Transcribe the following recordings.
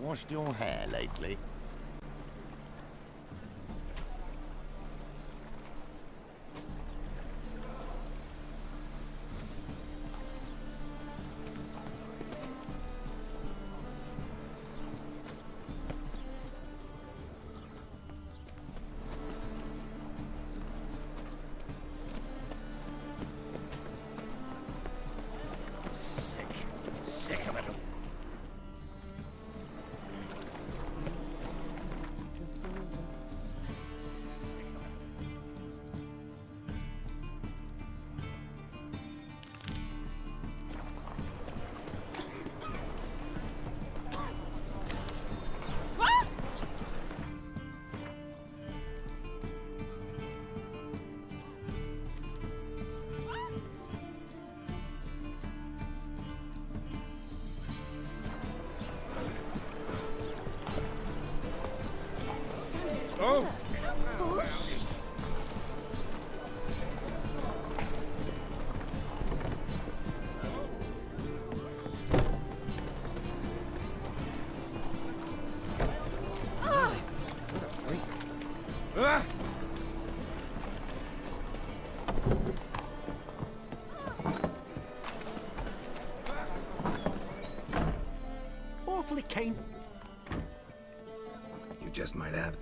washed your hair lately? Sick of it all. Oh! What a freak. Ah! Awfully keen. You just might have.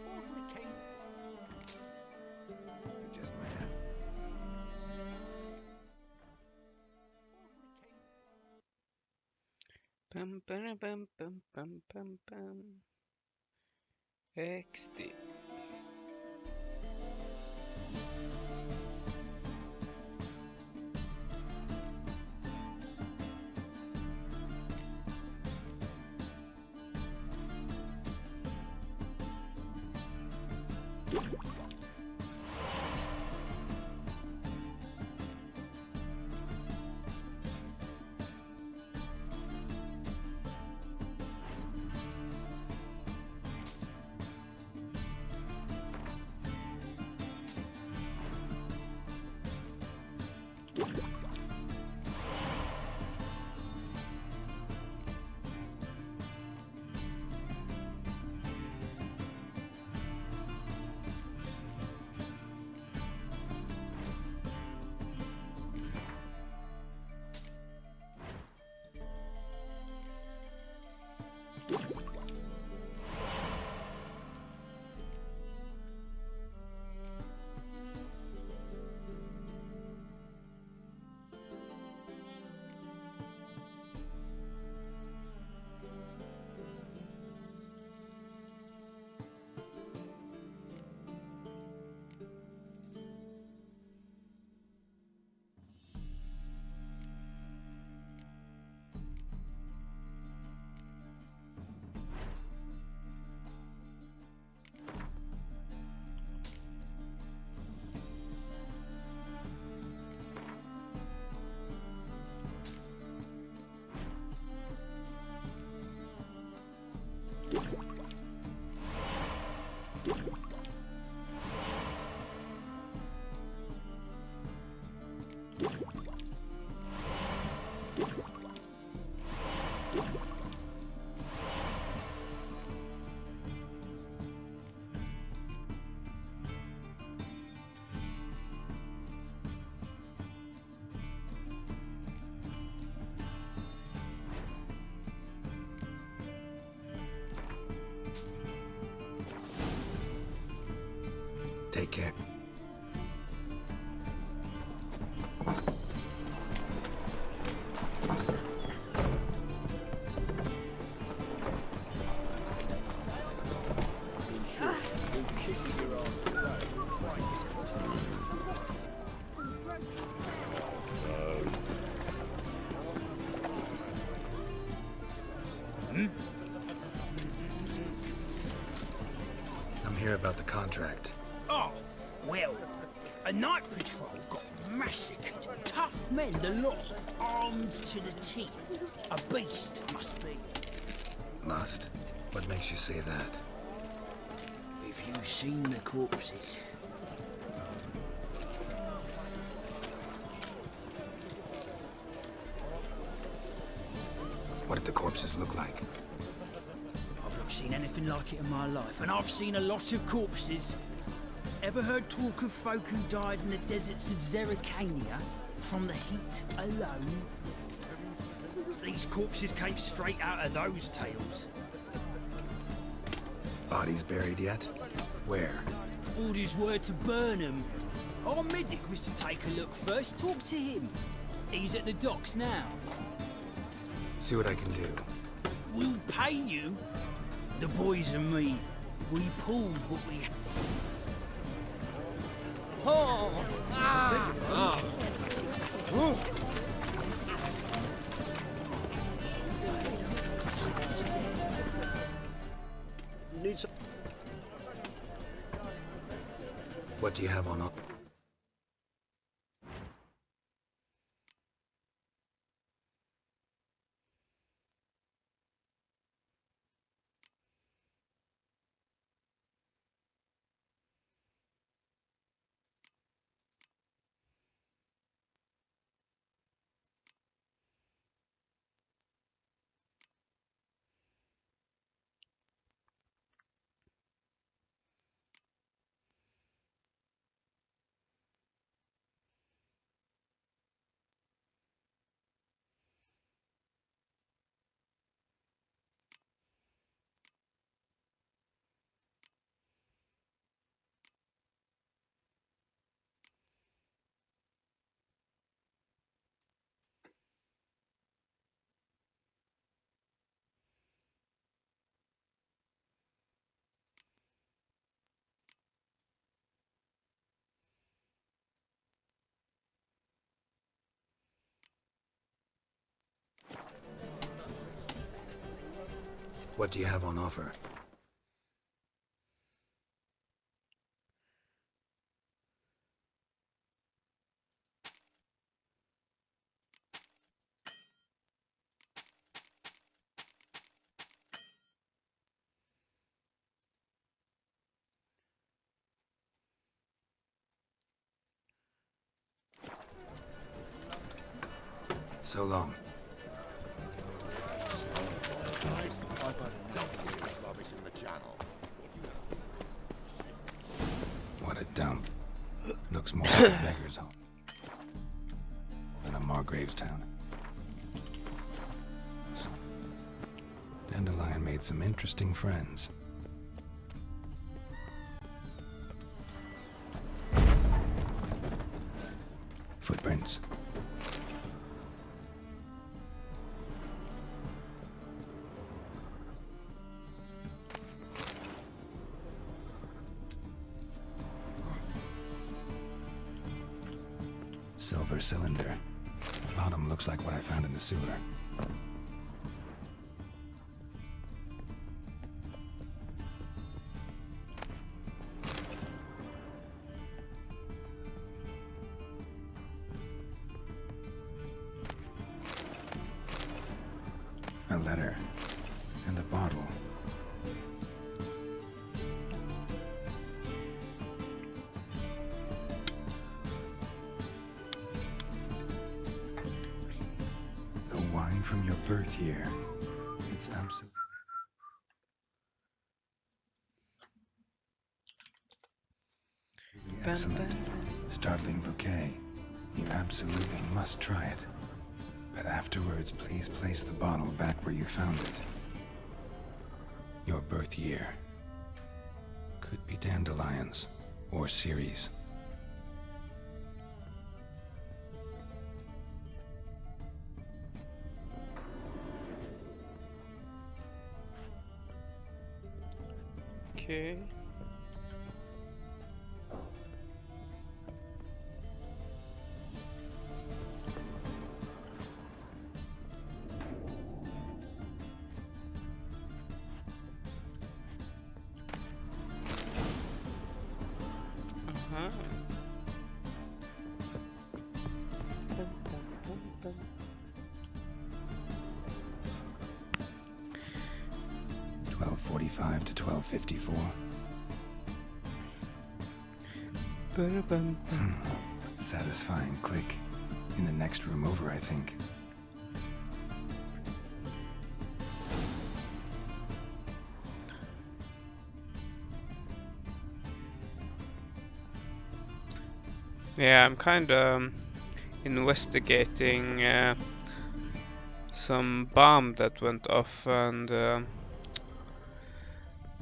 Awfully keen. You just might have. Bum, bum, bum, bum, bum, bum, bum. XD. Take care. I'm here about the contract. Oh, well, a night patrol got massacred. Tough men, the lot, armed to the teeth. A beast, must be. Must? What makes you say that? If you've seen the corpses. What did the corpses look like? I've not seen anything like it in my life, and I've seen a lot of corpses. Ever heard talk of folk who died in the deserts of Zerrikania from the heat alone? These corpses came straight out of those tales. Bodies buried yet? Where? Orders were to burn them. Our medic was to take a look first. Talk to him. He's at the docks now. See what I can do. We'll pay you. The boys and me. We pulled what we... What do you have on? What do you have on offer? So long. What a dump. Looks more like a beggar's home than a Margrave's town. Dandelion made some interesting friends. Footprints. Silver cylinder. The bottom looks like what I found in the sewer. A letter and a bottle. Wine from your birth year. It's absolutely excellent. Startling bouquet. You absolutely must try it. But afterwards, please place the bottle back where you found it. Your birth year. Could be dandelions or Ceres. Okay. Uh-huh. 12:45 to 12:54. Satisfying click. In the next room over, I think. Yeah, I'm kind of investigating some bomb that went off, and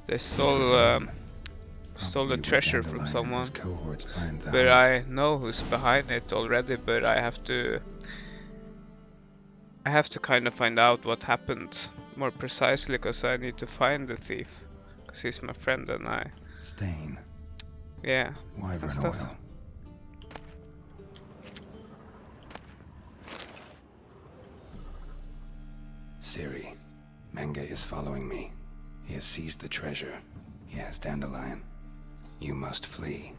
they stole the Probably treasure with from Dandelion and someone. his cohorts planned the But heist. I know who's behind it already, but I have to kind of find out what happened more precisely, because I need to find the thief, because he's my friend, and Stain, yeah, wyvern stuff. oil. Ciri, Menge is following me. He has seized the treasure. He has Dandelion. You must flee.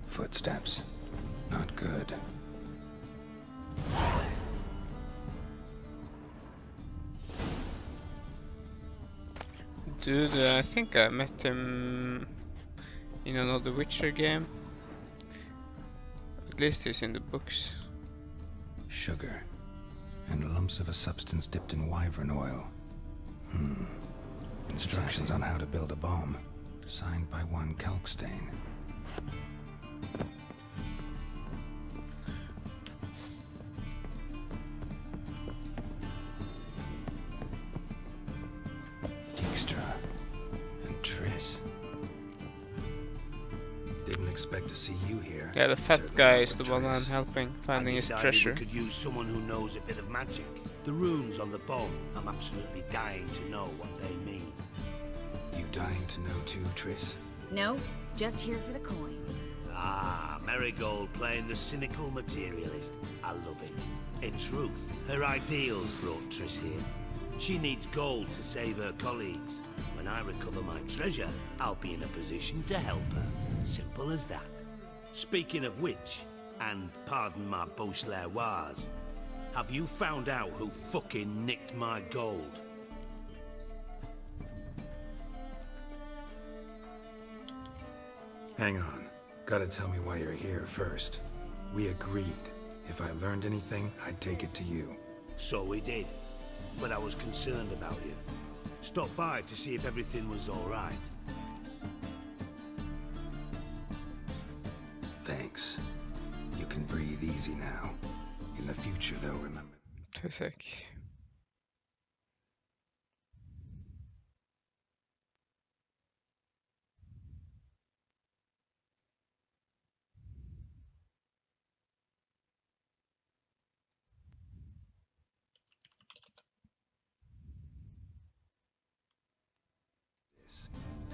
Footsteps. Not good. Dude, I think I met him in another Witcher game. At least he's in the books. Sugar. And lumps of a substance dipped in wyvern oil. Instructions on how to build a bomb. Signed by one Kalkstein. Dijkstra. And Triss. Didn't expect to see you here. Yeah, the fat Certainly guy not is the with one I'm Triss. helping, I finding his decided treasure. we could use someone who knows a bit of magic. The runes on the bomb, I'm absolutely dying to know what they mean. You dying to know too, Triss? No, just here for the coin. Ah, Marigold playing the cynical materialist. I love it. In truth, her ideals brought Triss here. She needs gold to save her colleagues. When I recover my treasure, I'll be in a position to help her. Simple as that. Speaking of which, and pardon my Beauclervoise, have you found out who fucking nicked my gold? Hang on. Gotta tell me why you're here first. We agreed. If I learned anything, I'd take it to you. So we did. But I was concerned about you. Stopped by to see if everything was all right. Thanks. You can breathe easy now. In the future, though, remember. 2 sec.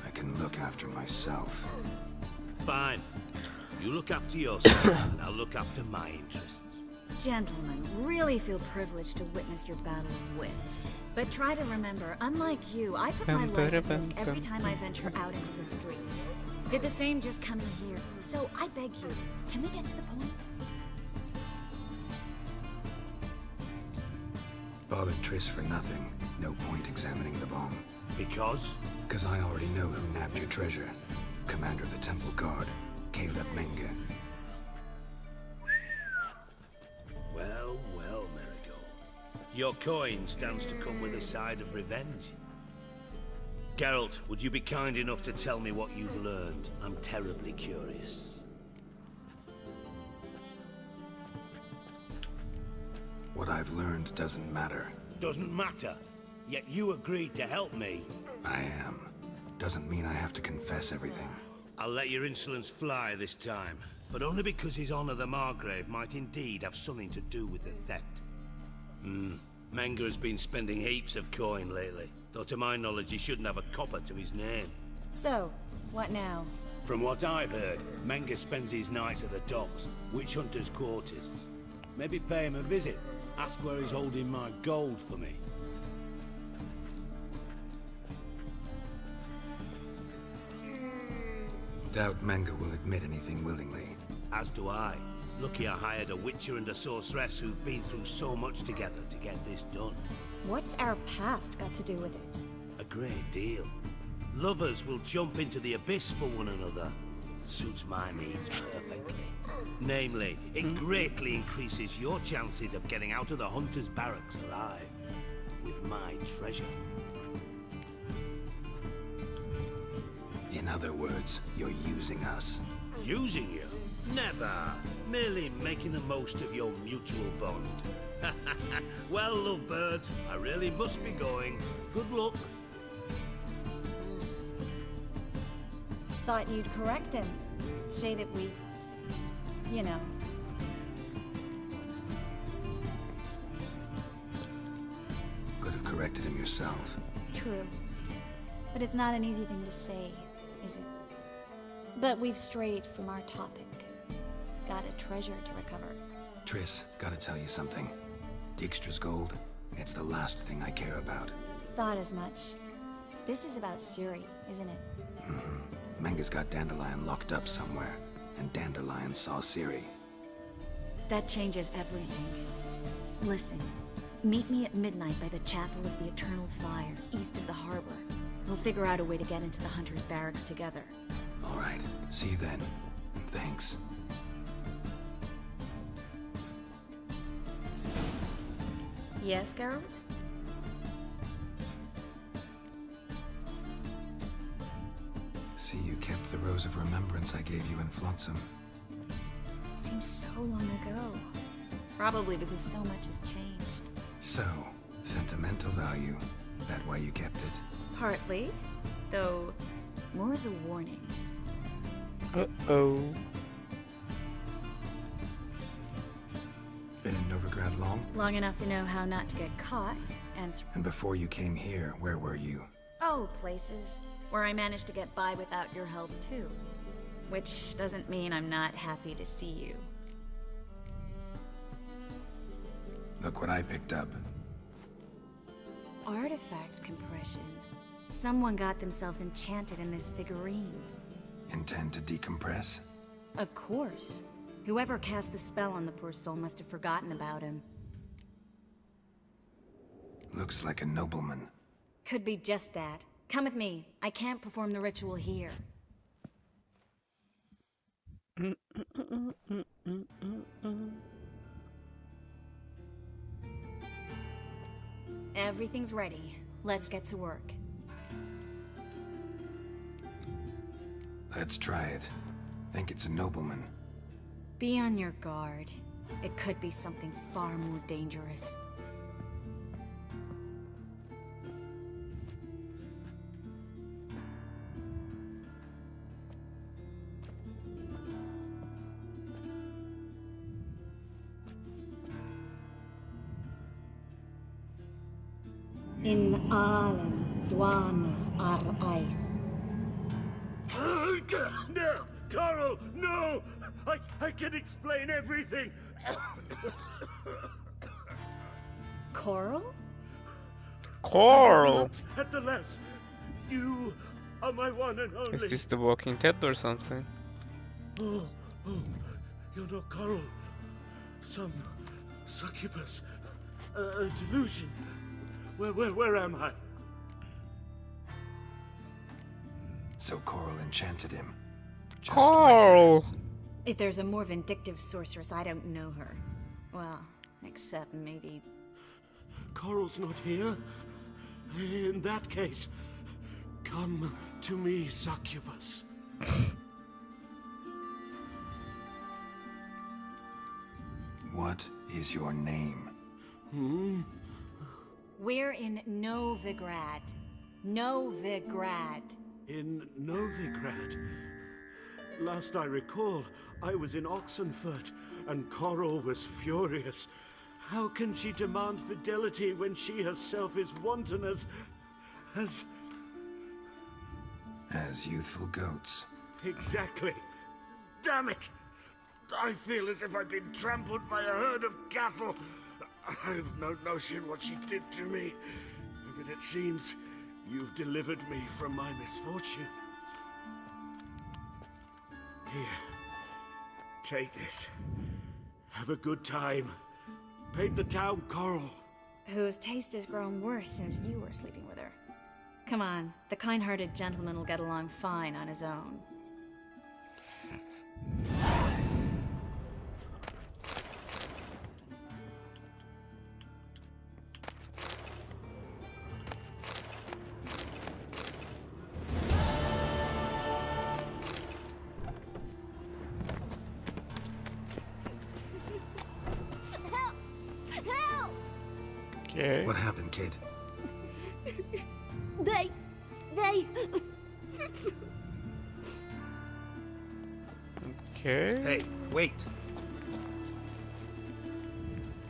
I can look after myself. Fine. You look after yourself, and I'll look after my interests. Gentlemen, really feel privileged to witness your battle of wits. But try to remember, unlike you, I put my life at risk every time I venture out into the streets. Did the same just coming here. So I beg you, can we get to the point? Bothered Triss for nothing. No point examining the bomb. Because? Because I already know who nabbed your treasure. Commander of the Temple Guard, Caleb Menge. Well, well, Marigold. Your coin stands to come with a side of revenge. Geralt, would you be kind enough to tell me what you've learned? I'm terribly curious. What I've learned doesn't matter. Doesn't matter. Yet you agreed to help me. I am. Doesn't mean I have to confess everything. I'll let your insolence fly this time, but only because His Honor the Margrave might indeed have something to do with the theft. Menge has been spending heaps of coin lately, though to my knowledge he shouldn't have a copper to his name. So, what now? From what I've heard, Menge spends his nights at the docks, witch hunters' quarters. Maybe pay him a visit, ask where he's holding my gold for me. Doubt Menge will admit anything willingly. As do I. Lucky I hired a witcher and a sorceress who've been through so much together to get this done. What's our past got to do with it? A great deal. Lovers will jump into the abyss for one another. Suits my needs perfectly. Namely, it greatly increases your chances of getting out of the hunter's barracks alive. With my treasure. In other words, you're using us. Using you? Never. Merely making the most of your mutual bond. Well, lovebirds, I really must be going. Good luck. Thought you'd correct him. Say that we... you know. Could have corrected him yourself. True. But it's not an easy thing to say, is it? But we've strayed from our topic. Got a treasure to recover. Triss, gotta tell you something. Dijkstra's gold, it's the last thing I care about. Thought as much. This is about Ciri, isn't it? Menga's got Dandelion locked up somewhere, and Dandelion saw Ciri. That changes everything. Listen, meet me at midnight by the Chapel of the Eternal Fire, east of the harbor. We'll figure out a way to get into the Hunter's Barracks together. All right, see you then. And thanks. Yes, Geralt? See, you kept the Rose of Remembrance I gave you in Flotsam. Seems so long ago. Probably because so much has changed. So, sentimental value. That why you kept it? Partly, though more as a warning. Uh-oh. Been in Novigrad long? Long enough to know how not to get caught, and And before you came here, where were you? oh, places where I managed to get by without your help too. Which doesn't mean I'm not happy to see you. Look what I picked up. Artifact compression. Someone got themselves enchanted in this figurine. Intend to decompress? Of course. Whoever cast the spell on the poor soul must have forgotten about him. Looks like a nobleman. Could be just that. Come with me. I can't perform the ritual here. Everything's ready. Let's get to work. Let's try it. Think it's a nobleman. Be on your guard. It could be something far more dangerous. In Allen, Dwana, Ar-Ice. No! Coral, no! I can explain everything! Coral? Coral! At the last, you are my one and only. Is this The Walking Dead or something? Oh, you're not Coral. Some succubus. A delusion. Where am I? So Coral enchanted him. Just Coral! If there's a more vindictive sorceress, I don't know her. Well, except maybe... Coral's not here. In that case, come to me, succubus. What is your name? We're in Novigrad. Novigrad. In Novigrad. Last I recall, I was in Oxenfurt, and Coral was furious. How can she demand fidelity when she herself is wanton as youthful goats. Exactly. Damn it! I feel as if I've been trampled by a herd of cattle. I've no notion what she did to me, but it seems you've delivered me from my misfortune. Here, take this. Have a good time. Paint the town Coral. Whose taste has grown worse since you were sleeping with her. Come on, the kind-hearted gentleman will get along fine on his own. Okay. What happened, kid? They... Okay. Hey, wait.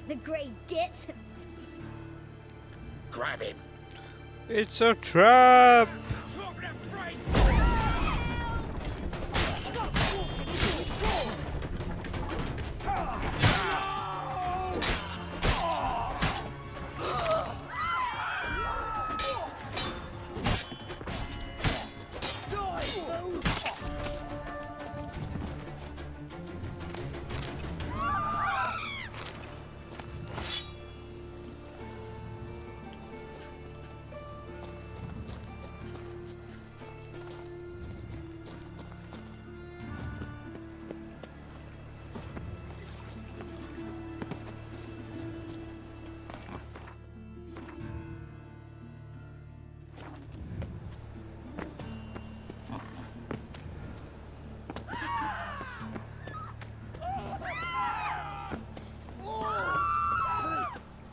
The Grey Git. Grab him. It's a trap.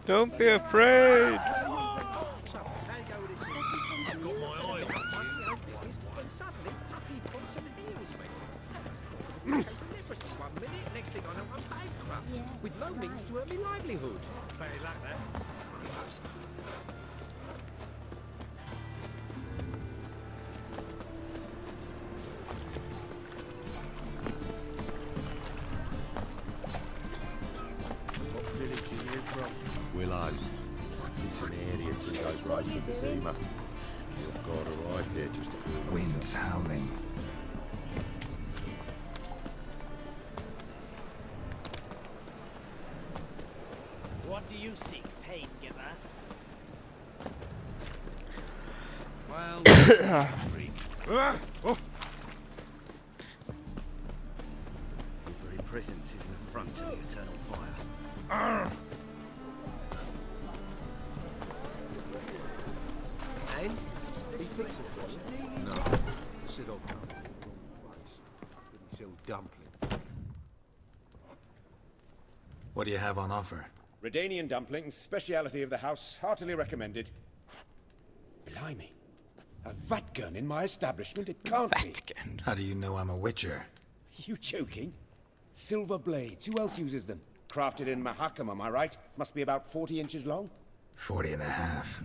Don't be afraid. Next thing I know, I'm bankrupt with no means to earn my livelihood. Very like that. What village are you from? Willows. Sits in the area till it goes right for the Zuma. You've got arrived there just a few minutes. Wind's howling. What do you seek, pain giver? Well, freak. Your very presence is an affront to the eternal fire. And he thinks it was nearly no. Sit off now. Sell dumpling. What do you have on offer? Redanian dumplings, speciality of the house, heartily recommended. Blimey. A vatgun in my establishment? It can't be. Vatgun. How do you know I'm a witcher? You joking? Silver blades. Who else uses them? Crafted in Mahakam, am I right? Must be about 40 inches long? 40 and a half.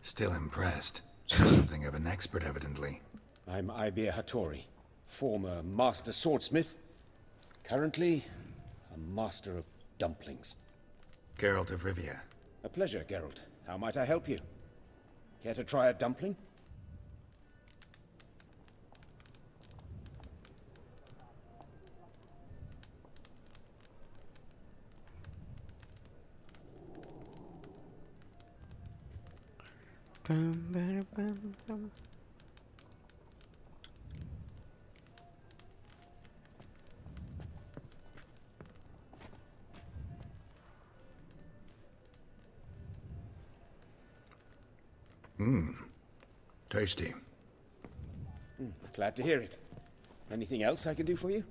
Still impressed. Something of an expert, evidently. I'm Ibir Hattori, former master swordsmith. Currently, a master of dumplings. Geralt of Rivia. A pleasure, Geralt. How might I help you? Care to try a dumpling? Bum, bum, bum, bum. Tasty. Glad to hear it. Anything else I can do for you?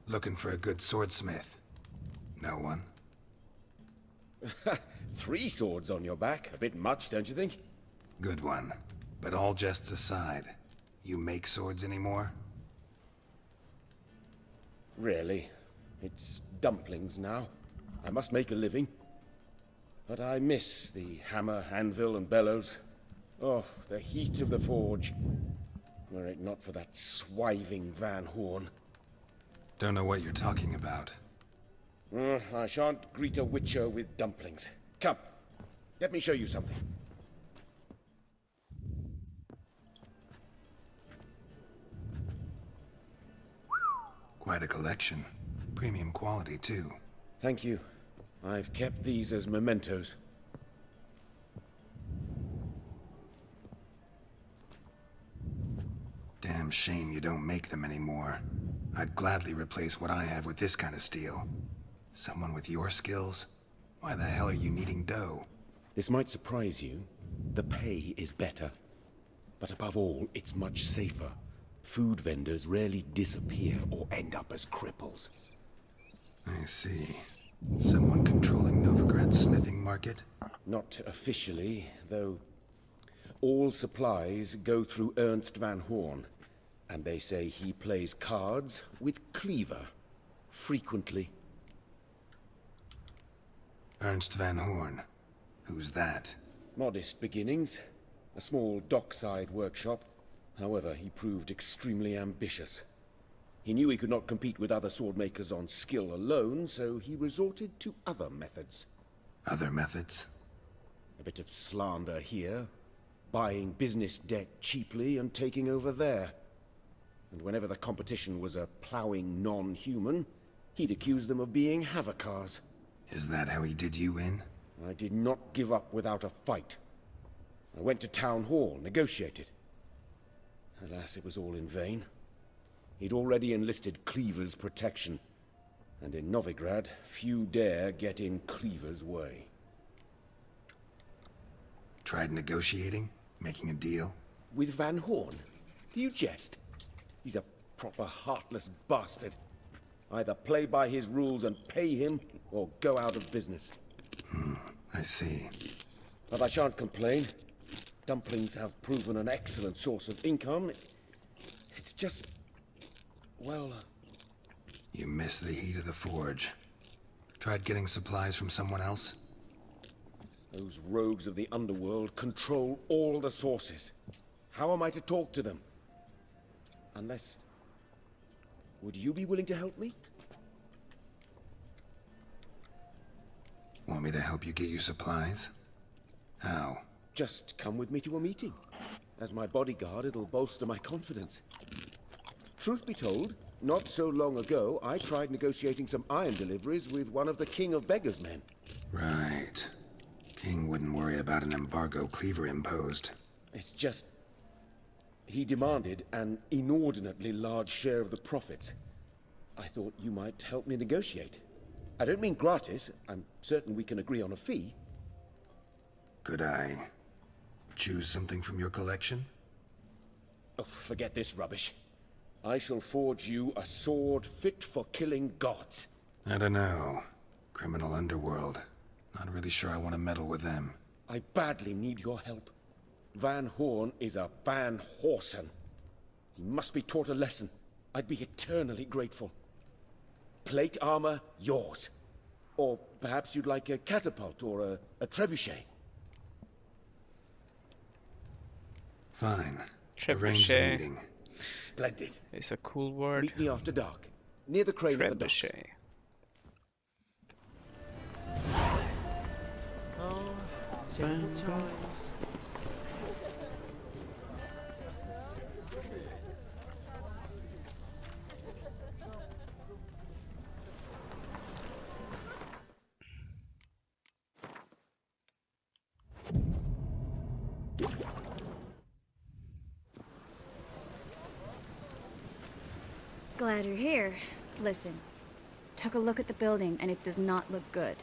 Looking for a good swordsmith. No one? 3 swords on your back. A bit much, don't you think? Good one. But all jests aside, you make swords anymore? Really? It's dumplings now. I must make a living. But I miss the hammer, anvil, and bellows. Oh, the heat of the forge. Were it not for that swiving Van Horn. Don't know what you're talking about. I shan't greet a witcher with dumplings. Come, let me show you something. Quite a collection. Premium quality, too. Thank you. I've kept these as mementos. Damn shame you don't make them anymore. I'd gladly replace what I have with this kind of steel. Someone with your skills? Why the hell are you needing dough? This might surprise you. The pay is better. But above all, it's much safer. Food vendors rarely disappear or end up as cripples. I see. Someone controlling Novigrad's smithing market? Not officially, though. All supplies go through Ernst Van Horn, and they say he plays cards with Cleaver. Frequently. Ernst Van Horn. Who's that? Modest beginnings. A small dockside workshop. However, he proved extremely ambitious. He knew he could not compete with other swordmakers on skill alone, so he resorted to other methods. Other methods? A bit of slander here, buying business debt cheaply and taking over there. And whenever the competition was a ploughing non-human, he'd accuse them of being Havocars. Is that how he did you in? I did not give up without a fight. I went to Town Hall, negotiated. Alas, it was all in vain. He'd already enlisted Cleaver's protection, and in Novigrad, few dare get in Cleaver's way. Tried negotiating? Making a deal? With Van Horn? Do you jest? He's a proper heartless bastard. Either play by his rules and pay him, or go out of business. I see. But I shan't complain. Dumplings have proven an excellent source of income. It's just... well... You miss the heat of the forge. Tried getting supplies from someone else? Those rogues of the underworld control all the sources. How am I to talk to them? Unless... would you be willing to help me? Want me to help you get you supplies? How? Just come with me to a meeting. As my bodyguard, it'll bolster my confidence. Truth be told, not so long ago, I tried negotiating some iron deliveries with one of the King of Beggars' men. Right. King wouldn't worry about an embargo Cleaver imposed. It's just... he demanded an inordinately large share of the profits. I thought you might help me negotiate. I don't mean gratis. I'm certain we can agree on a fee. Could I choose something from your collection? Oh, forget this rubbish. I shall forge you a sword fit for killing gods. I don't know. Criminal underworld. Not really sure I want to meddle with them. I badly need your help. Van Horn is a Van Horsen. He must be taught a lesson. I'd be eternally grateful. Plate armor, yours. Or perhaps you'd like a catapult or a trebuchet. Fine. Arrange the Trebuchet meeting. Splendid. is a cool word. Meet me after dark, near the crane at the docks. Trebuchet. Glad you're here. Listen, took a look at the building and it does not look good.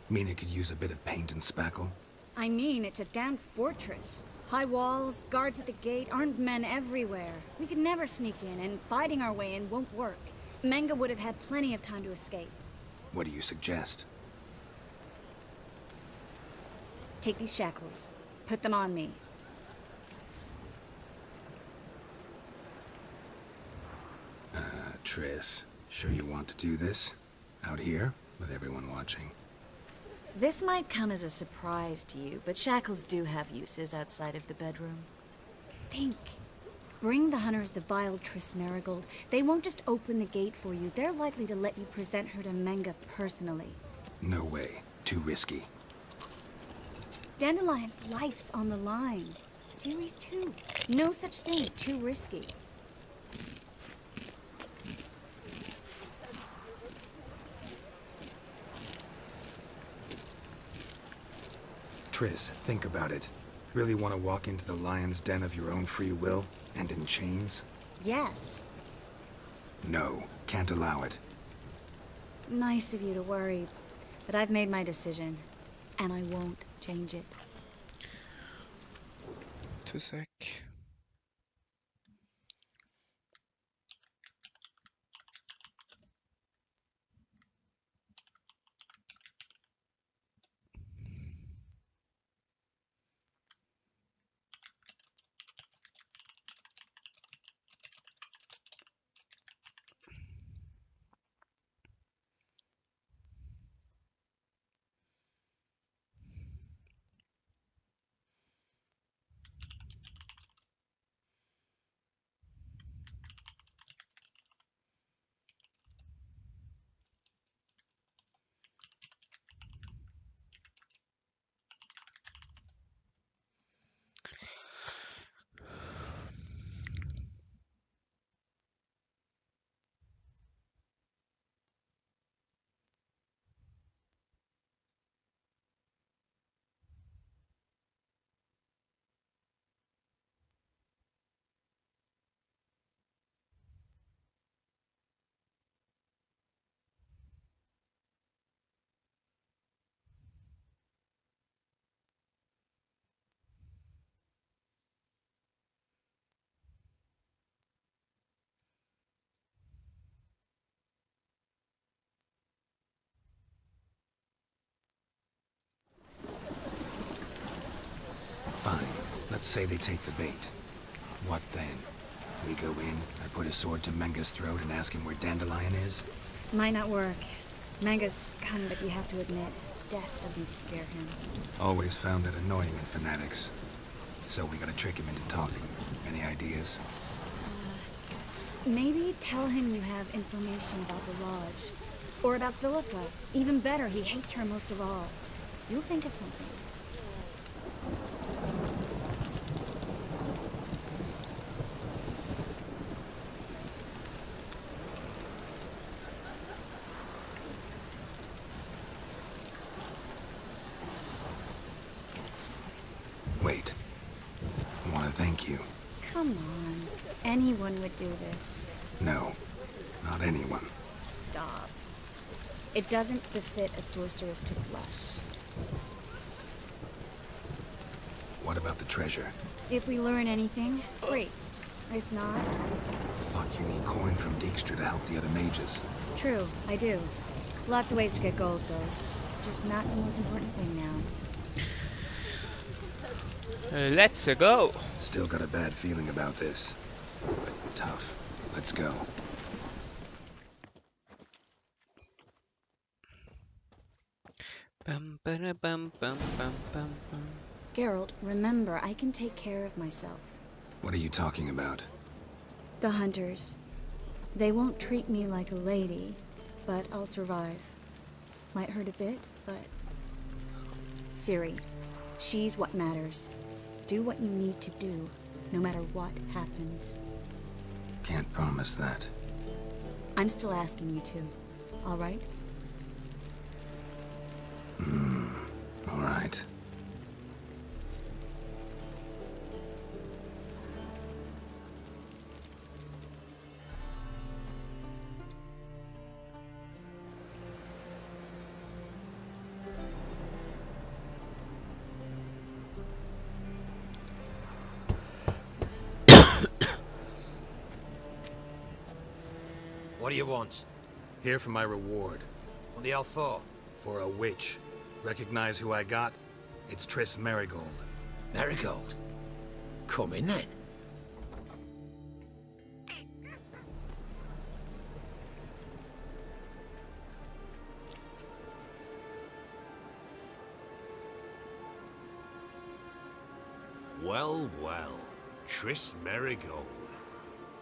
Mean it could use a bit of paint and spackle? I mean, it's a damn fortress. High walls, guards at the gate, armed men everywhere. We could never sneak in, and fighting our way in won't work. Menga would have had plenty of time to escape. What do you suggest? Take these shackles. Put them on me. Triss, sure you want to do this? Out here, with everyone watching? This might come as a surprise to you, but shackles do have uses outside of the bedroom. Think. Bring the hunters the vile Triss Marigold. They won't just open the gate for you. They're likely to let you present her to Menga personally. No way. Too risky. Dandelion's life's on the line. Series 2. No such thing as too risky. Triss, think about it. Really want to walk into the lion's den of your own free will, and in chains? Yes. No, can't allow it. Nice of you to worry, but I've made my decision, and I won't change it. 2 sec. Let's say they take the bait. What then? We go in, I put a sword to Menga's throat and ask him where Dandelion is? Might not work. Manga's kind, but you have to admit, death doesn't scare him. Always found that annoying in fanatics. So we gotta trick him into talking. Any ideas? Maybe tell him you have information about the Lodge. Or about Philippa. Even better, he hates her most of all. You'll think of something. Wait. I want to thank you. Come on. Anyone would do this. No, not anyone. Stop. It doesn't befit a sorceress to blush. What about the treasure? If we learn anything, great. If not, Thought you need coin from Dijkstra to help the other mages. true, I do. Lots of ways to get gold, though. It's just not the most important thing now. Let's go. Still got a bad feeling about this. But tough. Let's go. Bum, ba-da, bum, bum, bum, bum, bum. Geralt, remember, I can take care of myself. What are you talking about? The hunters. They won't treat me like a lady, but I'll survive. Might hurt a bit, but... Ciri, she's what matters. Do what you need to do, no matter what happens. Can't promise that. I'm still asking you to, all right? All right. What do you want? Here for my reward. What the hell for? For a witch. Recognize who I got? It's Triss Merigold. Marigold. Come in then. Well, well. Triss Merigold.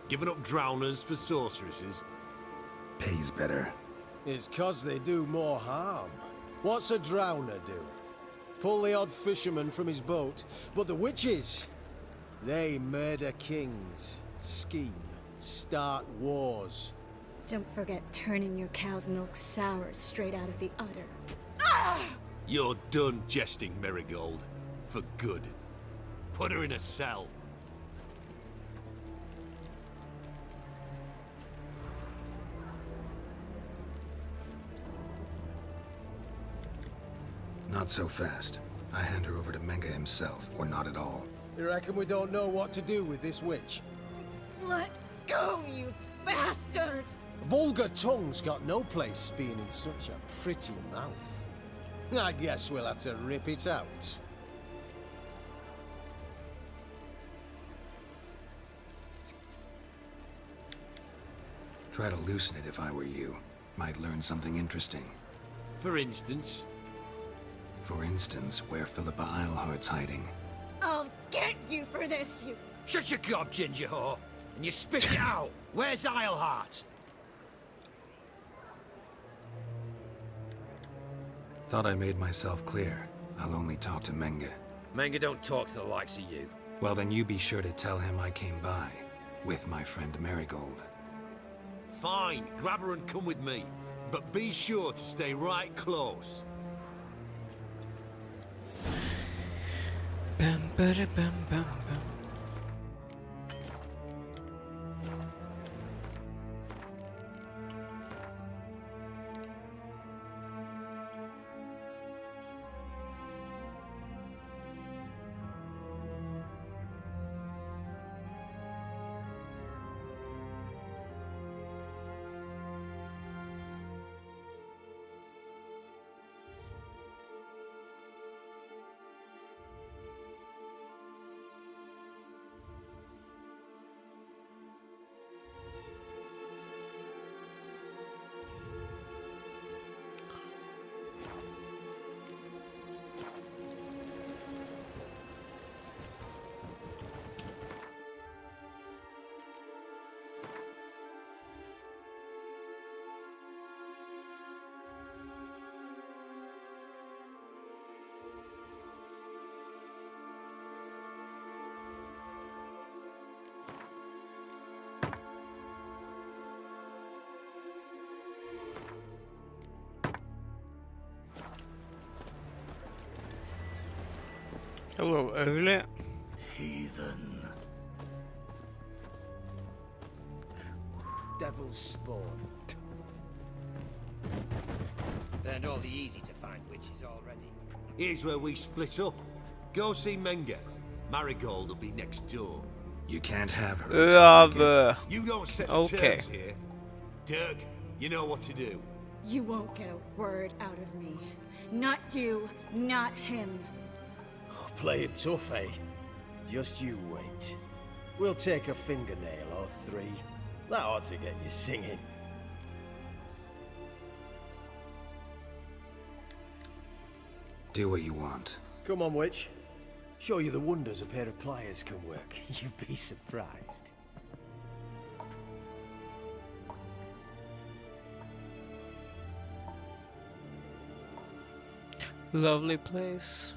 Giving up drowners for sorceresses? Pays better. It's 'cause they do more harm. What's a drowner do? Pull the odd fisherman from his boat. But the witches, they murder kings, scheme, start wars. Don't forget turning your cow's milk sour straight out of the udder. You're done jesting, Merigold. For good. Put her in a cell. Not so fast. I hand her over to Menga himself, or not at all. You reckon we don't know what to do with this witch? Let go, you bastard! Vulgar tongue's got no place being in such a pretty mouth. I guess we'll have to rip it out. Try to loosen it if I were you. Might learn something interesting. For instance, For instance, where Philippa Eilhart's hiding. I'll get you for this, you... shut your gob, ginger whore, and you spit it out. Where's Eilhart? Thought I made myself clear. I'll only talk to Menga. Manga don't talk to the likes of you. Well, then you be sure to tell him I came by. With my friend Merigold. Fine, grab her and come with me. But be sure to stay right close. Bum, ba-da, bum, bum, bum. A little early. Heathen. Devil's spawn. And all the easy to find witches already. Here's where we split up. Go see Menga. Marigold will be next door. You can't have her. Love. You don't set the Okay. terms here. Dirk, you know what to do. You won't get a word out of me. Not you, not him. Play it tough, eh? Just you wait. We'll take a fingernail or three. That ought to get you singing. Do what you want. Come on, witch. Show you the wonders a pair of pliers can work. You'd be surprised. Lovely place.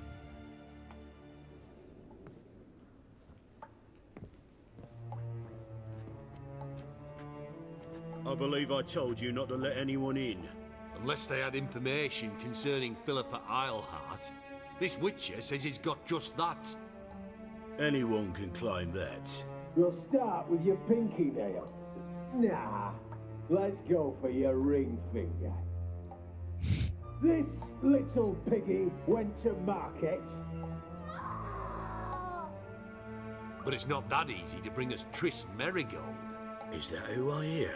I believe I told you not to let anyone in. Unless they had information concerning Philippa Eilhart. This Witcher says he's got just that. Anyone can claim that. We'll start with your pinky nail. Nah, let's go for your ring finger. This little piggy went to market. But it's not that easy to bring us Triss Merigold. Is that who I hear?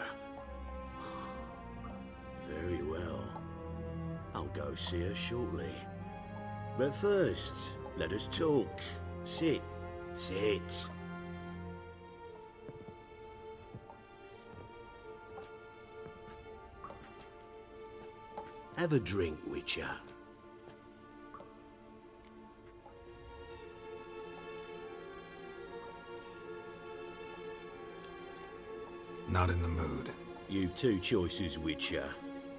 Very well. I'll go see her shortly. But first, let us talk. Sit. Sit. Have a drink, Witcher. Not in the mood. You've two choices, Witcher.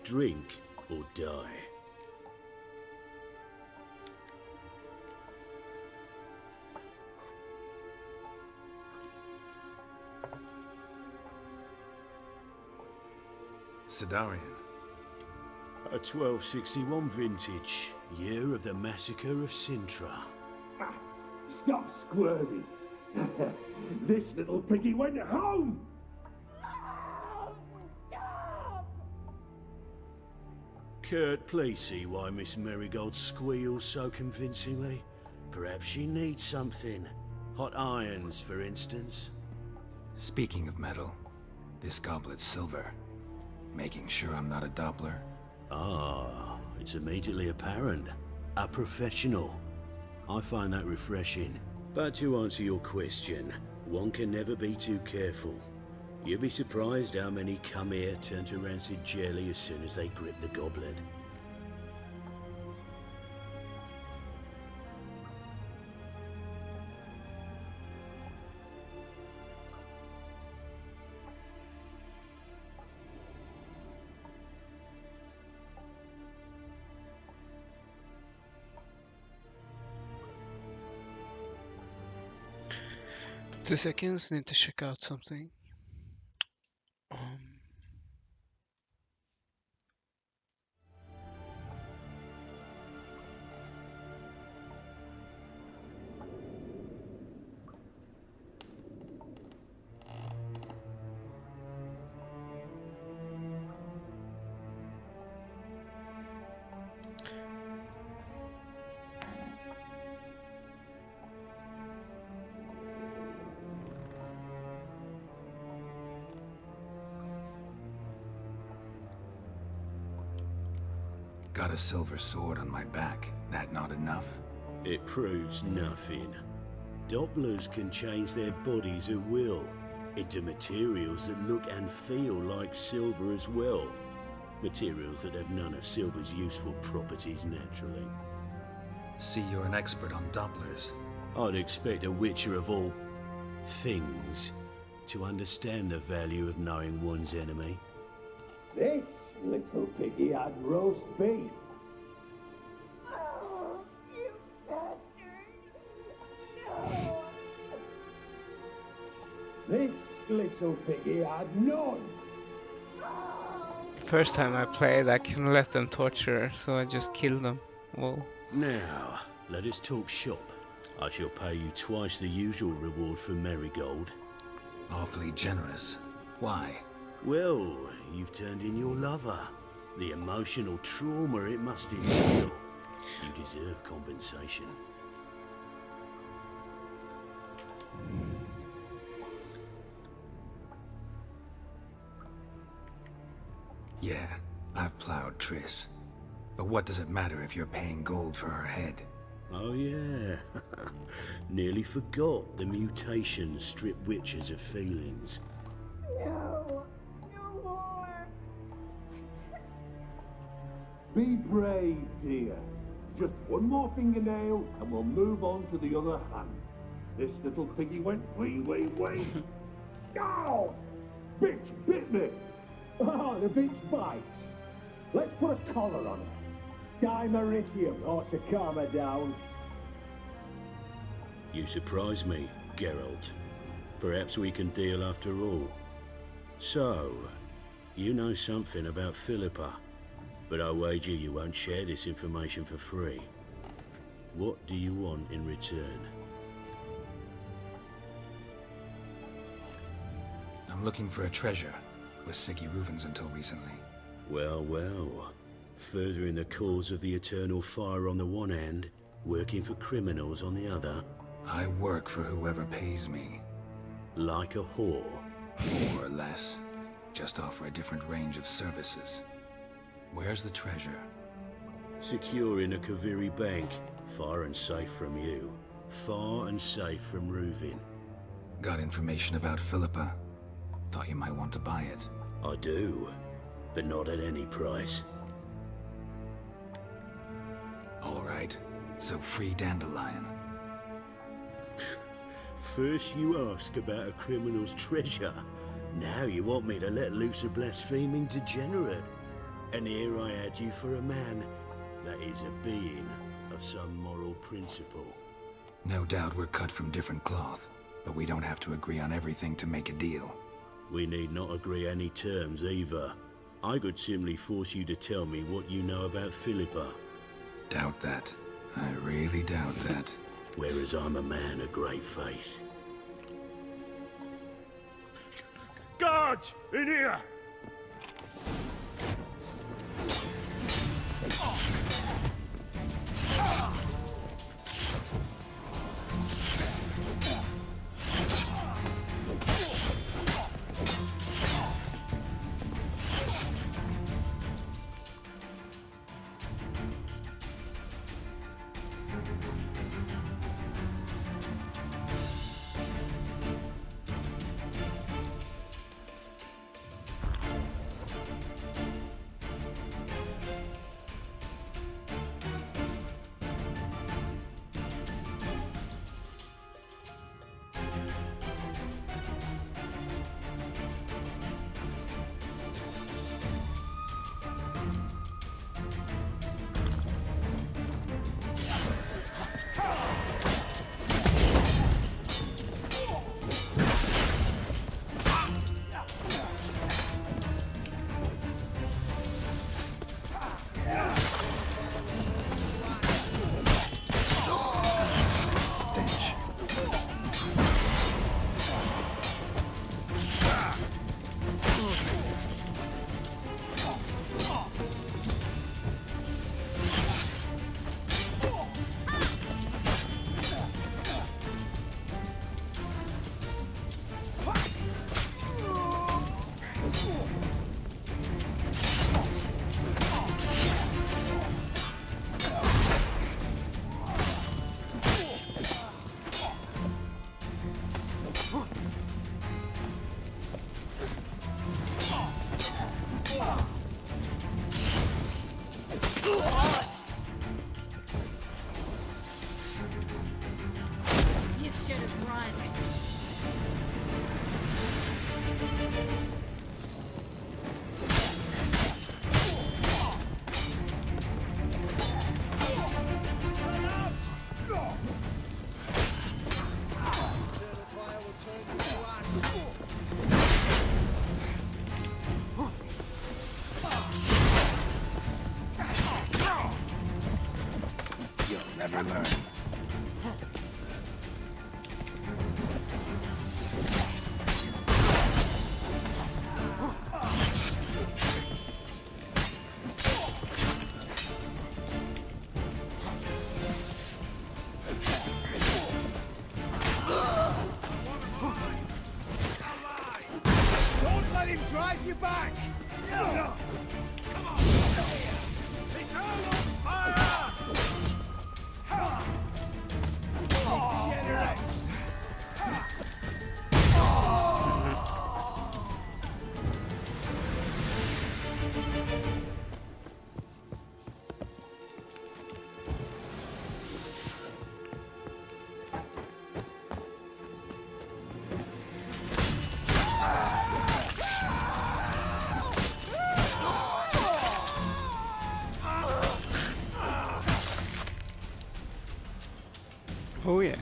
Drink or die. Sidarian. A 1261 vintage, year of the massacre of Sintra. Stop squirming. This little piggy went home. Kurt, please see why Miss Merigold squeals so convincingly. Perhaps she needs something. Hot irons, for instance. Speaking of metal, this goblet's silver. Making sure I'm not a Doppler. Ah, it's immediately apparent. A professional. I find that refreshing. But to answer your question, one can never be too careful. You'd be surprised how many come here turn to rancid jelly as soon as they grip the goblet. Two seconds, need to check out something. Got a silver sword on my back. That not enough? It proves nothing. Dopplers can change their bodies at will into materials that look and feel like silver as well. Materials that have none of silver's useful properties naturally. See, you're an expert on Dopplers. I'd expect a Witcher of all things to understand the value of knowing one's enemy. This little piggy had roast beef. Oh, you bastard! No! This little piggy had none. First time I played, I couldn't let them torture her, so I just killed them all. Now, let us talk shop. I shall pay you twice the usual reward for Marigold. Awfully generous. Why? Well, you've turned in your lover. The emotional trauma it must entail. You deserve compensation. Yeah, I've plowed Triss. But what does it matter if you're paying gold for her head? Oh yeah. Nearly forgot the mutations strip witches of feelings. No. No more. Be brave, dear. Just one more fingernail and we'll move on to the other hand. This little piggy went wee. Ow! Bitch bit me! Oh, the bitch bites. Let's put a collar on her. Dimeritium ought to calm her down. You surprise me, Geralt. Perhaps we can deal after all. So, you know something about Philippa, but I wager you won't share this information for free. What do you want in return? I'm looking for a treasure. Was Siggy Ruvens until recently. Well, well. Furthering the cause of the eternal fire on the one hand, working for criminals on the other. I work for whoever pays me. Like a whore? More or less. Just offer a different range of services. Where's the treasure? Secure in a Kaviri bank. Far and safe from you. Far and safe from Ruvin. Got information about Philippa? Thought you might want to buy it. I do, but not at any price. All right, so free Dandelion. First you ask about a criminal's treasure. Now you want me to let loose a blaspheming degenerate. And here I had you for a man. That is a being of some moral principle. No doubt we're cut from different cloth, but we don't have to agree on everything to make a deal. We need not agree any terms either. I could simply force you to tell me what you know about Philippa. Doubt that. I really doubt that. Whereas I'm a man of great faith. Guards! In here! Never learn. Oh yeah.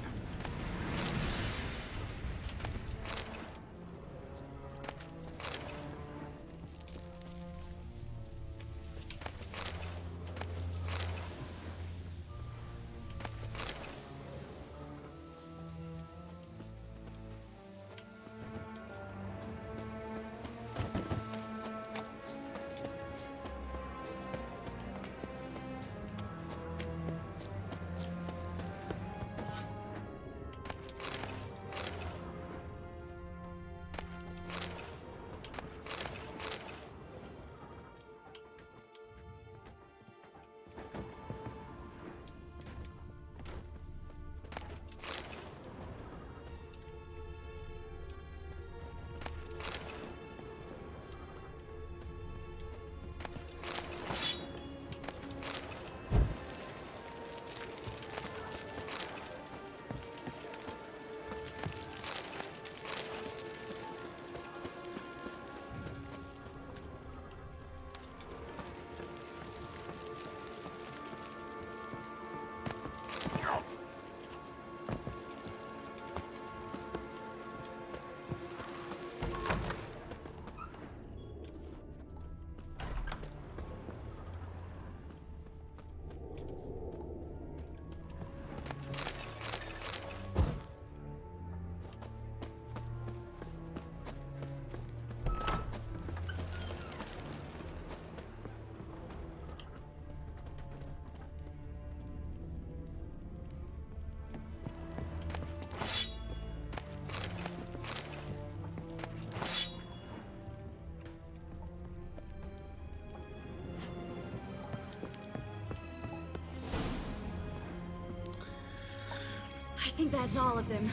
I think that's all of them.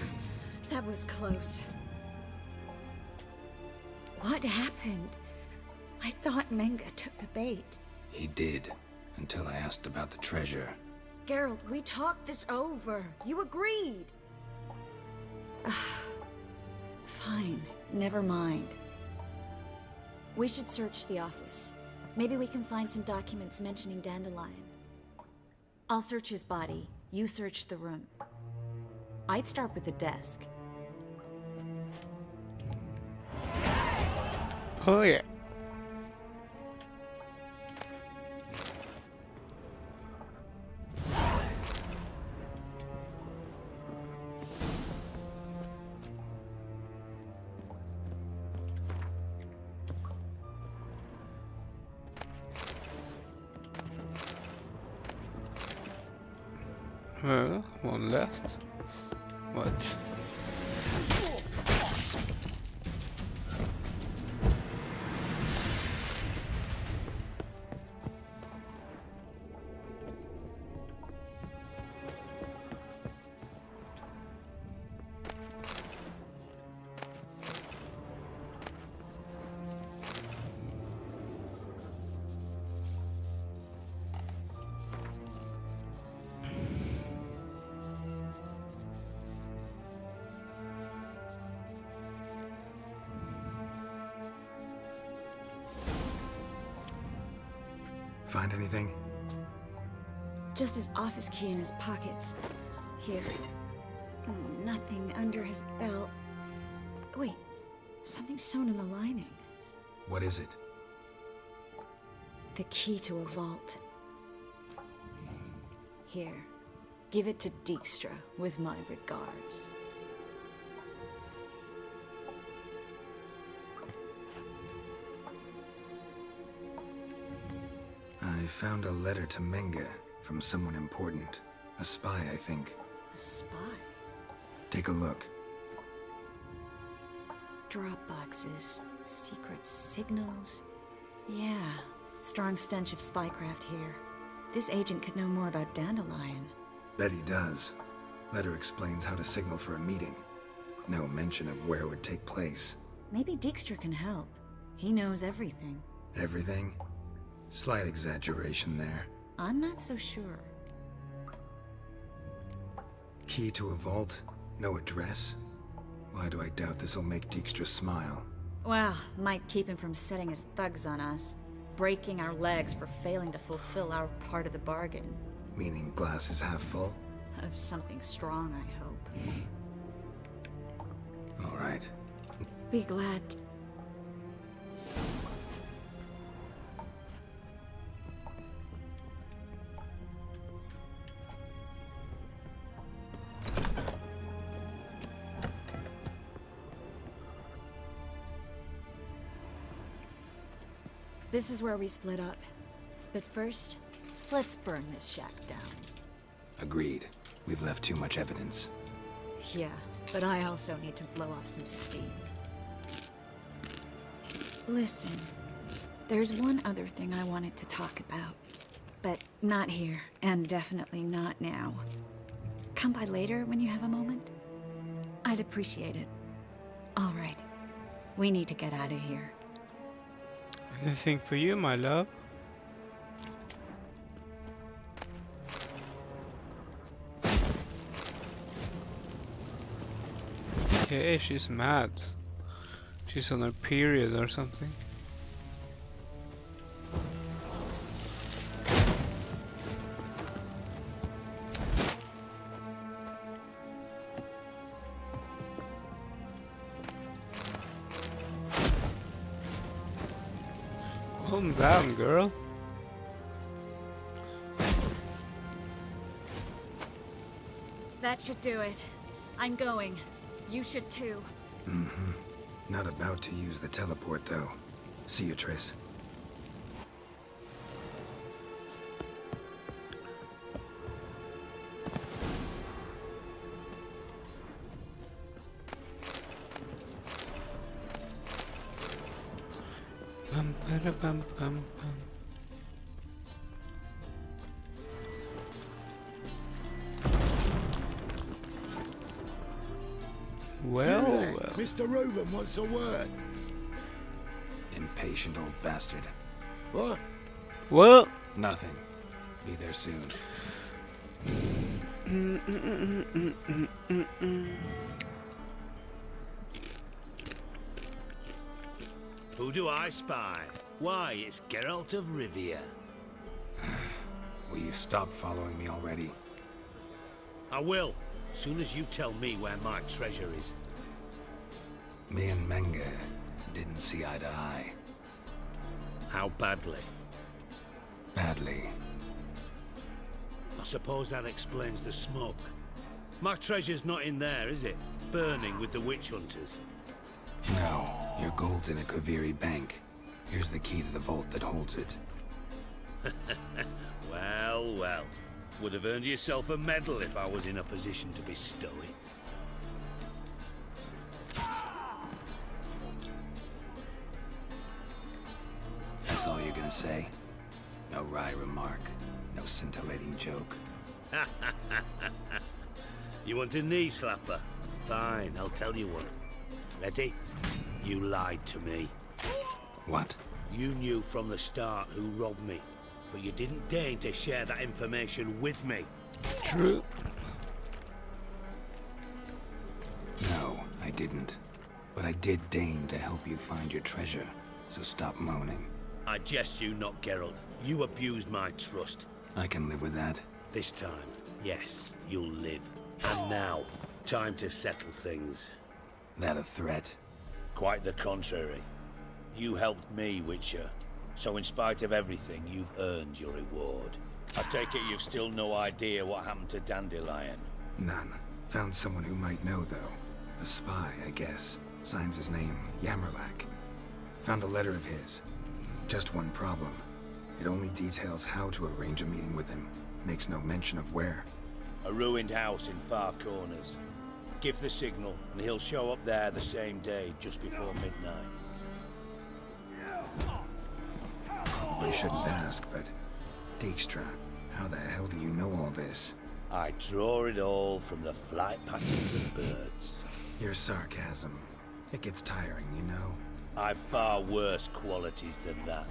That was close. What happened? I thought Menga took the bait. He did, until I asked about the treasure. Geralt, we talked this over. You agreed. Fine, never mind. We should search the office. Maybe we can find some documents mentioning Dandelion. I'll search his body. You search the room. I'd start with the desk. Oh yeah. Well, one left. What? Find anything? Just his office key in his pockets. Here. Nothing under his belt. Wait, something sewn in the lining. What is it? The key to a vault. Here. Give it to Dijkstra with my regards. I found a letter to Menga from someone important. A spy, I think. A spy? Take a look. Drop boxes, secret signals. Yeah, strong stench of spycraft here. This agent could know more about Dandelion. Bet he does. Letter explains how to signal for a meeting. No mention of where it would take place. Maybe Dijkstra can help. He knows everything. Everything? Slight exaggeration there. I'm not so sure. Key to a vault? No address? Why do I doubt this'll make Dijkstra smile? Well, might keep him from setting his thugs on us. Breaking our legs for failing to fulfill our part of the bargain. Meaning glass is half full? Of something strong, I hope. All right. Be glad. This is where we split up. But first, let's burn this shack down. Agreed. We've left too much evidence. Yeah, but I also need to blow off some steam. Listen, there's one other thing I wanted to talk about. But not here, and definitely not now. Come by later when you have a moment? I'd appreciate it. All right. We need to get out of here. Anything for you, my love? Okay, she's mad. She's on her period or something. Calm down, girl. That should do it. I'm going. You should too. Mm-hmm. Not about to use the teleport, though. See you, Triss. Bum, bada, bum, bum, bum. Well, well. Mr. Reuven wants a word. Impatient old bastard. What? Well. Nothing. Be there soon. Who do I spy? Why, it's Geralt of Rivia. Will you stop following me already? I will, soon as you tell me where my treasure is. Me and Menge didn't see eye to eye. How badly? Badly. I suppose that explains the smoke. My treasure's not in there, is it? Burning with the witch hunters. No, your gold's in a Kaviri bank. Here's the key to the vault that holds it. Well, well. Would have earned yourself a medal if I was in a position to bestow it. That's all you're gonna say? No wry remark, no scintillating joke. You want a knee slapper? Fine, I'll tell you one. Ready? You lied to me. What? You knew from the start who robbed me, but you didn't deign to share that information with me. True. No, I didn't. But I did deign to help you find your treasure, so stop moaning. I jest you not, Geralt. You abused my trust. I can live with that. This time, yes, you'll live. And now, time to settle things. That a threat? Quite the contrary. You helped me, Witcher. So in spite of everything, you've earned your reward. I take it you've still no idea what happened to Dandelion? None. Found someone who might know, though. A spy, I guess. Signs his name, Yamerlak. Found a letter of his. Just one problem. It only details how to arrange a meeting with him. Makes no mention of where. A ruined house in Far Corners. Give the signal, and he'll show up there the same day, just before midnight. I shouldn't ask, but... Dijkstra, how the hell do you know all this? I draw it all from the flight patterns of birds. Your sarcasm. It gets tiring, you know? I've far worse qualities than that,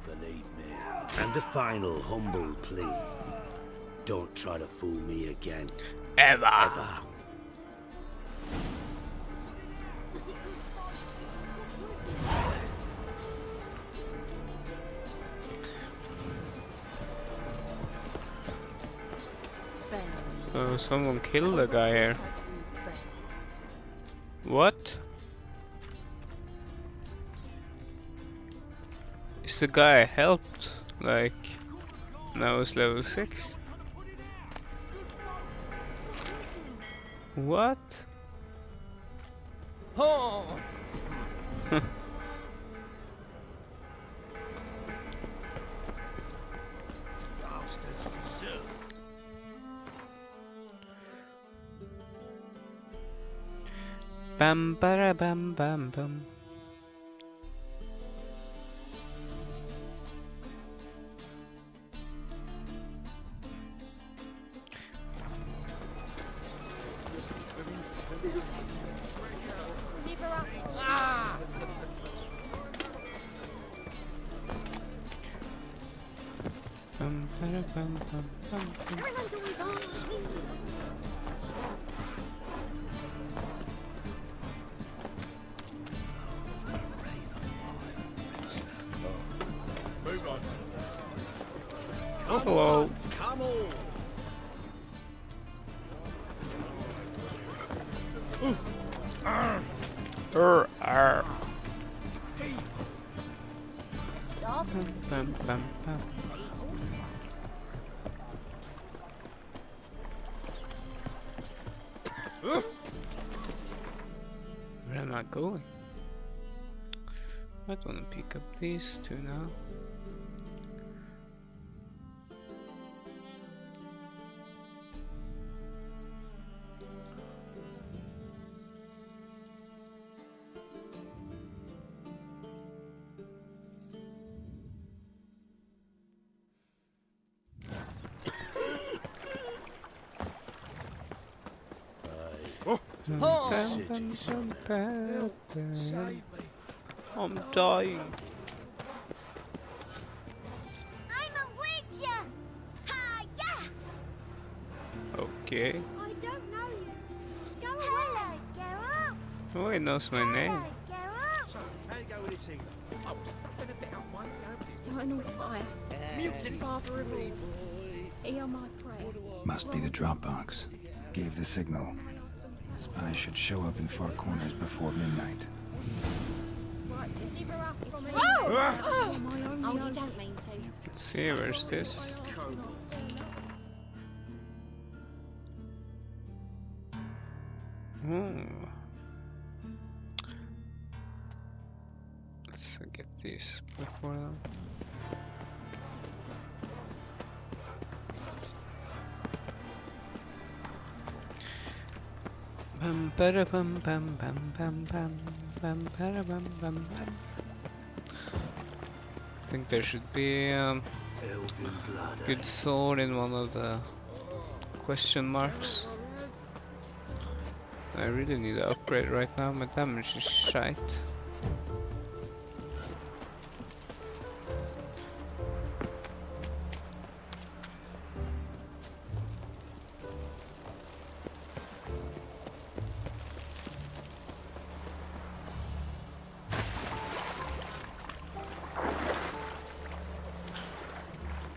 believe me. And a final humble plea. Don't try to fool me again. Ever. Ever. Oh, someone killed a guy here. What? Is the guy I helped? Like, now it's level 6? What? Oh! Bastards deserve. Bam bara bam bam bam. Bam bara bam bam bam bam. Everyone's always on me. Move on. Oh, hello. Come on! Arr. Stop. Bam bam bam. Where am I going? I want to pick up these two now. I'm dying. I'm a witcher. Ha yeah. Okay. I don't know you. Go hello, Geralt. Oh, he knows my name. Hello, Geralt. How you go with this thing? Oh, I've been a bit up one. Eternal fire. Father of all. Hear my prayer. Must be the drop box. Gave the signal. Spies should show up in far corners before midnight. Right, deliver us from it. Oh, you don't mean to. Let's see, where's this? Let's get these before them. Bam bada bam bam bam bam bam bam bada bam bam bam. I think there should be Elven blood. good sword in one of the question marks. I really need to upgrade right now, my damage is shite.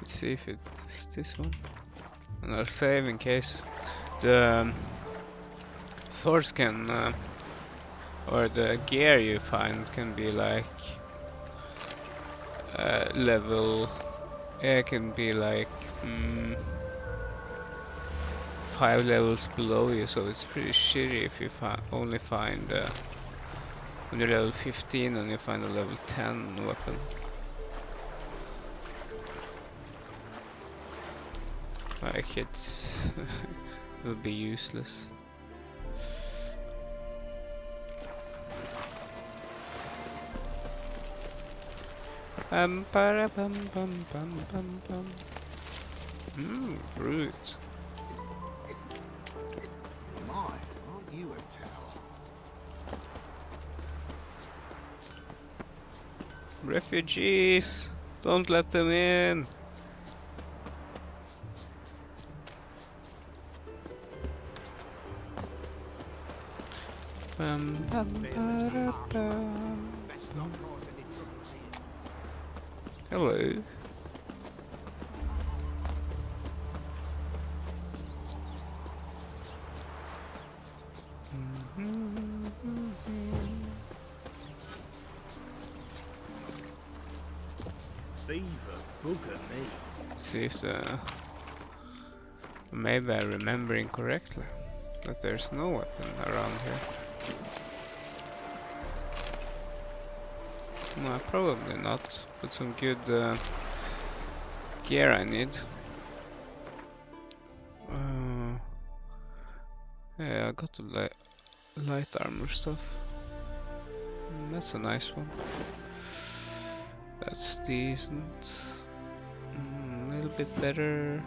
Let's see if it's this one. And I'll save in case the swords can, or the gear you find can be like level, it can be like 5 levels below you, so it's pretty shitty if you only find when you're level 15 and you find a level 10 weapon. Like it's it would be useless. Para bum bum bum bum bum. Brute. My, aren't you a tower? Refugees! Don't let them in! Bum bum para bum. Hello. Look at me. See if the... Maybe I'm remembering correctly that there's no weapon around here. No, probably not. But some good gear I need. Yeah, I got the light armor stuff. That's a nice one. That's decent. A little bit better.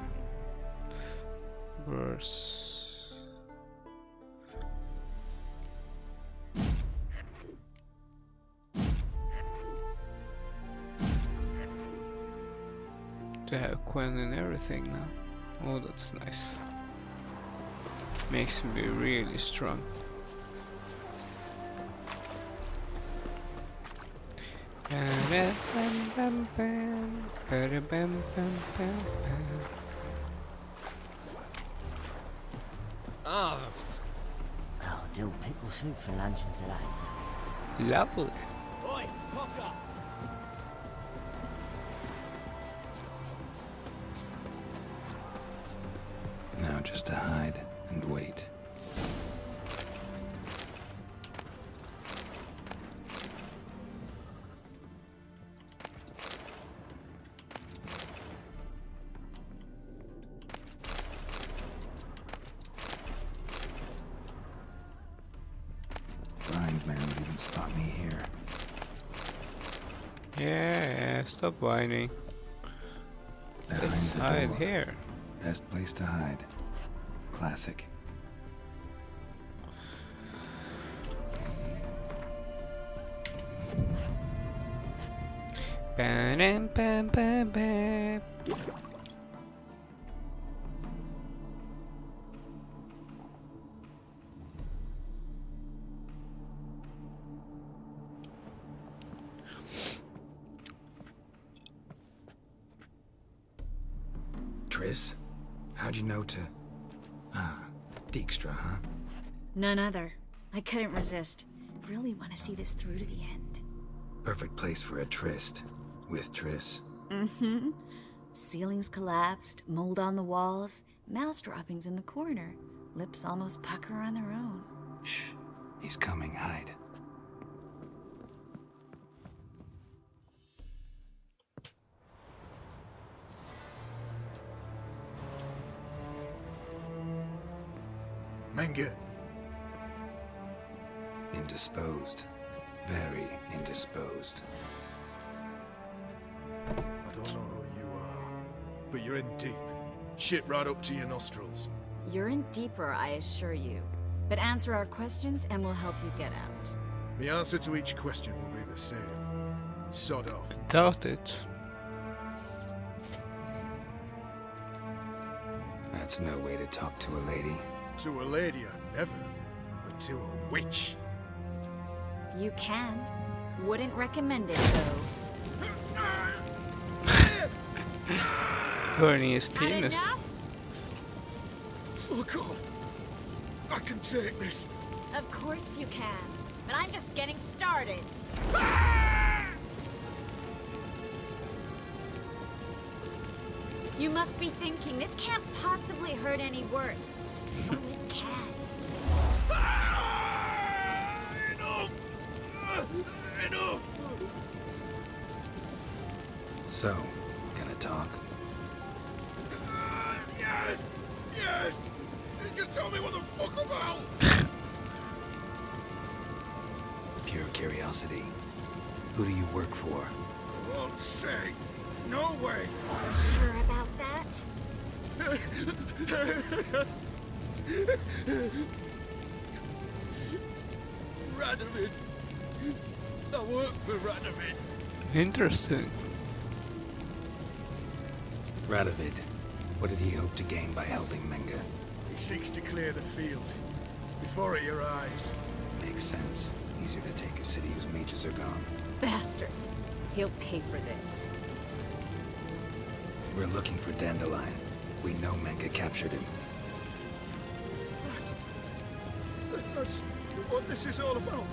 Worse. To have Quen and everything now. Oh, that's nice. Makes me really strong. Ah. Oh, dill pickle soup for luncheon today. Lovely. Oi, pop up. Now just to hide and wait. Blind man would even spot me here. Yeah, stop whining. Behind Let's the hide door. here. Best place to hide. Classic. Ba-dum, bam, bam, bam. Triss? How'd you know to... Ah, Dijkstra, huh? None other. I couldn't resist. Really want to see this through to the end. Perfect place for a tryst. With Triss. Mm-hmm. Ceilings collapsed, mold on the walls, mouse droppings in the corner. Lips almost pucker on their own. Shh. He's coming, hide. Menge. Indisposed. Very indisposed. I don't know who you are, but you're in deep. Shit right up to your nostrils. You're in deeper, I assure you. But answer our questions and we'll help you get out. The answer to each question will be the same. Sod off. Doubt it. That's no way to talk to a lady. To a lady, I never. But to a witch. You can. Wouldn't recommend it, though. Burning his penis. Fuck off. I can take this. Of course you can. But I'm just getting started. You must be thinking, this can't possibly hurt any worse. Oh, it can. Enough! Enough! So, gonna talk? Yes! Yes! Just tell me what the fuck about! Pure curiosity. Who do you work for? I won't say. No way! Sure about that? Radovid. I work for Radovid. Interesting. Radovid. What did he hope to gain by helping Menge? He seeks to clear the field before he arrives. Makes sense. Easier to take a city whose mages are gone. Bastard. He'll pay for this. We're looking for Dandelion. We know Menge captured him. That's what this is all about.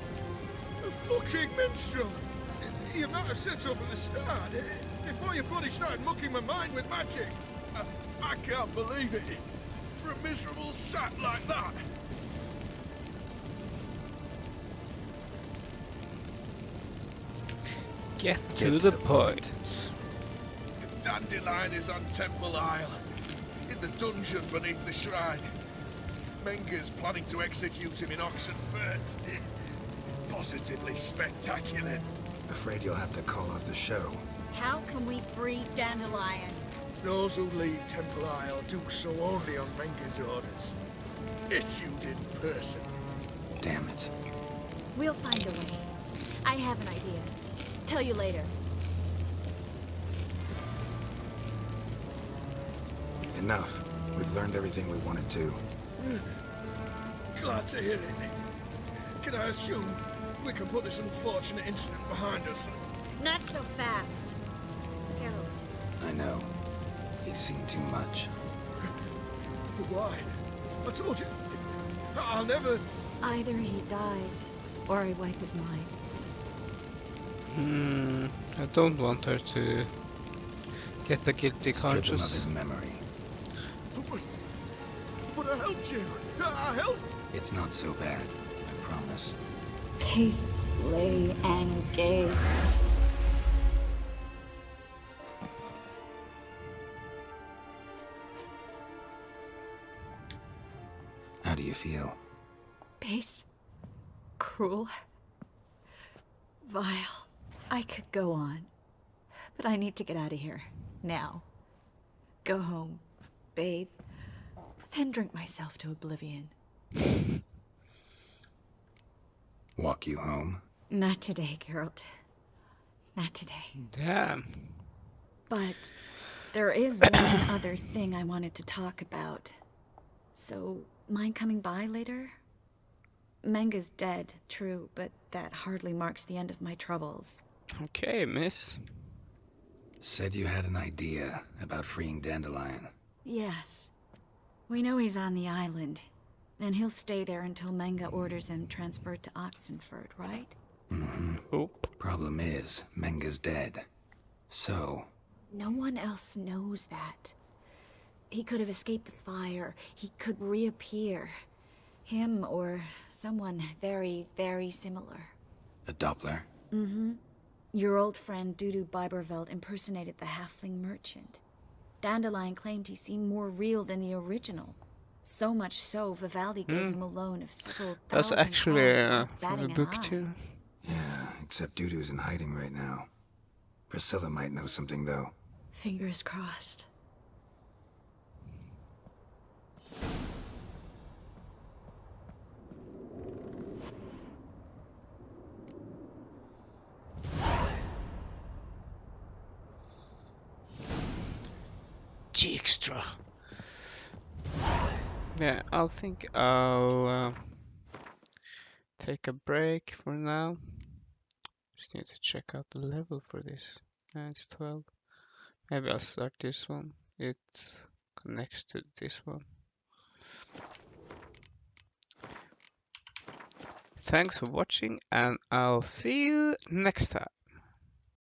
A fucking minstrel. You might have said so from the start. Before you bloody started mucking my mind with magic! I can't believe it! For a miserable sap like that! Get to the point. The Dandelion is on Temple Isle, in the dungeon beneath the shrine. Menger's planning to execute him in Oxenfurt. Positively spectacular. Afraid you'll have to call off the show. How can we free Dandelion? Those who leave Temple Isle do so only on Menger's orders. Issued in person. Damn it. We'll find a way. I have an idea. Tell you later. Enough. We've learned everything we wanted to. Glad to hear it. Can I assume we can put this unfortunate incident behind us? Not so fast. Harold. I know. He's seen too much. But why? I told you. I'll never... Either he dies, or I wipe his mind. I don't want her to get the guilty Strip him of conscience. his memory. But I helped you. I helped. It's not so bad, I promise. Paisley and Gay. How do you feel? Base. Cruel. Vile. I could go on. But I need to get out of here. Now. Go home. Bathe. Then drink myself to oblivion. Walk you home? Not today, Geralt. Not today. Damn. But there is one other thing I wanted to talk about. So, mind coming by later? Menga's dead, true, but that hardly marks the end of my troubles. Okay, miss. Said you had an idea about freeing Dandelion. Yes. We know he's on the island, and he'll stay there until Menga orders him transferred to Oxenfurt, right? Mm-hmm. Oh. Problem is, Menga's dead. So... No one else knows that. He could have escaped the fire. He could reappear. Him or someone very, very similar. A Doppler? Mm-hmm. Your old friend Dudu Biberveld impersonated the halfling merchant. Dandelion claimed he seemed more real than the original. So much so, Vivaldi gave him a loan of several That's thousand actually crowns a without batting book an eye. too. Yeah, except Dudu's in hiding right now. Priscilla might know something, though. Fingers crossed. Extra. Yeah, I think I'll take a break for now. Just need to check out the level for this. It's 12. Maybe I'll start this one. It connects to this one. Thanks for watching, and I'll see you next time.